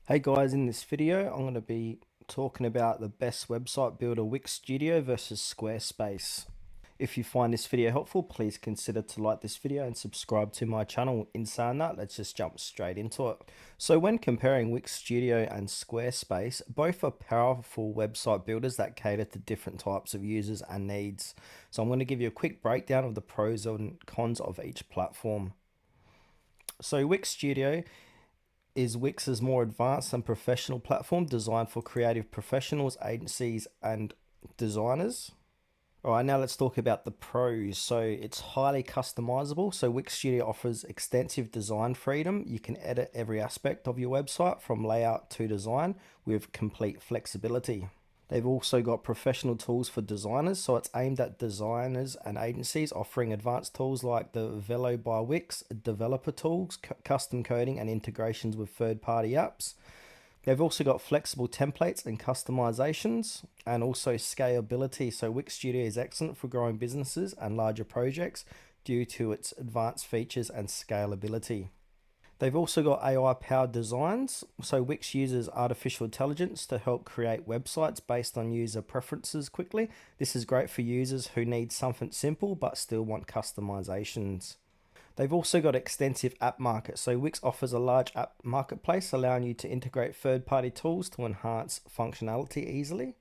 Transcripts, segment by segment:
Hey guys, in this video I'm going to be talking about the best website builder Wix Studio versus Squarespace. If you find this video helpful, please consider to like this video and subscribe to my channel. In saying that, let's just jump straight into it. So when comparing Wix Studio and Squarespace, both are powerful website builders that cater to different types of users and needs. So I'm going to give you a quick breakdown of the pros and cons of each platform. So Wix Studio is Wix's more advanced and professional platform designed for creative professionals, agencies, and designers. All right, now let's talk about the pros. So it's highly customizable. So Wix Studio offers extensive design freedom. You can edit every aspect of your website from layout to design with complete flexibility. They've also got professional tools for designers, so it's aimed at designers and agencies, offering advanced tools like the Velo by Wix, developer tools, custom coding, and integrations with third-party apps. They've also got flexible templates and customizations, and also scalability. So Wix Studio is excellent for growing businesses and larger projects due to its advanced features and scalability. They've also got AI powered designs. So Wix uses artificial intelligence to help create websites based on user preferences quickly. This is great for users who need something simple but still want customizations. They've also got extensive app market. So Wix offers a large app marketplace, allowing you to integrate third-party tools to enhance functionality easily.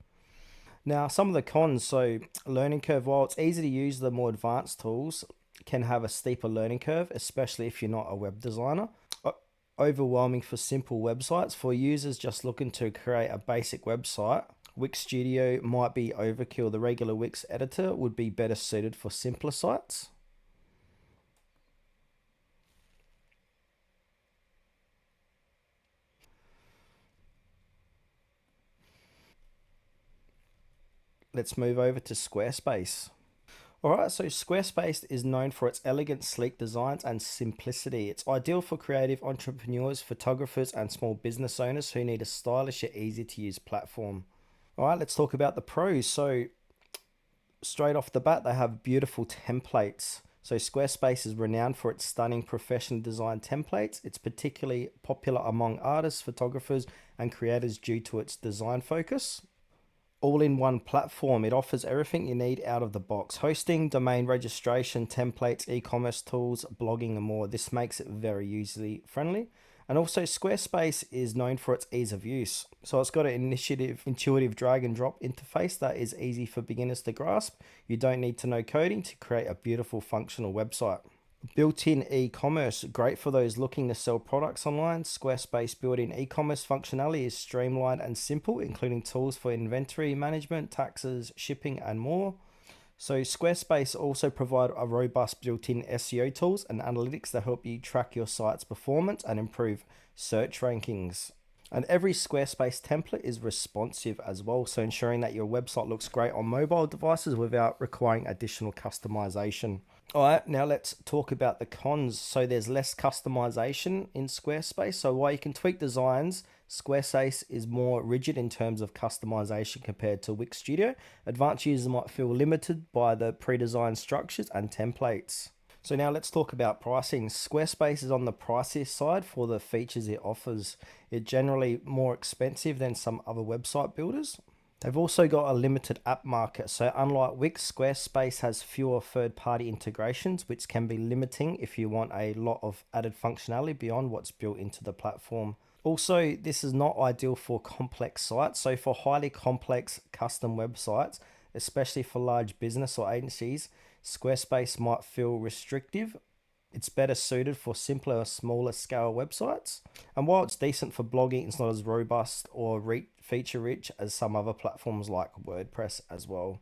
Now, some of the cons, so learning curve, while it's easy to use the more advanced tools, can have a steeper learning curve, especially if you're not a web designer. Overwhelming for simple websites. For users just looking to create a basic website, Wix Studio might be overkill. The regular Wix editor would be better suited for simpler sites. Let's move over to Squarespace. Alright, so Squarespace is known for its elegant, sleek designs and simplicity. It's ideal for creative entrepreneurs, photographers, and small business owners who need a stylish yet easy to use platform. Alright, let's talk about the pros. So, straight off the bat, they have beautiful templates. So, Squarespace is renowned for its stunning professionally designed templates. It's particularly popular among artists, photographers, and creators due to its design focus. All-in-one platform. It offers everything you need out of the box: hosting, domain registration, templates, e-commerce tools, blogging, and more. This makes it very user friendly. And also Squarespace is known for its ease of use. So it's got an intuitive drag and drop interface that is easy for beginners to grasp. You don't need to know coding to create a beautiful functional website. Built-in e-commerce, great for those looking to sell products online. Squarespace built-in e-commerce functionality is streamlined and simple, including tools for inventory management, taxes, shipping, and more. So Squarespace also provide a robust built-in SEO tools and analytics that help you track your site's performance and improve search rankings. And every Squarespace template is responsive as well, so ensuring that your website looks great on mobile devices without requiring additional customization. All right, now let's talk about the cons. So there's less customization in Squarespace. So while you can tweak designs, Squarespace is more rigid in terms of customization compared to Wix Studio. Advanced users might feel limited by the pre-designed structures and templates. So now let's talk about pricing. Squarespace is on the pricier side for the features it offers. It's generally more expensive than some other website builders. They've also got a limited app market. So unlike Wix, Squarespace has fewer third-party integrations, which can be limiting if you want a lot of added functionality beyond what's built into the platform. Also, this is not ideal for complex sites. So for highly complex custom websites, especially for large business or agencies, Squarespace might feel restrictive. It's better suited for simpler, smaller scale websites. And while it's decent for blogging, it's not as robust or feature rich as some other platforms like WordPress as well.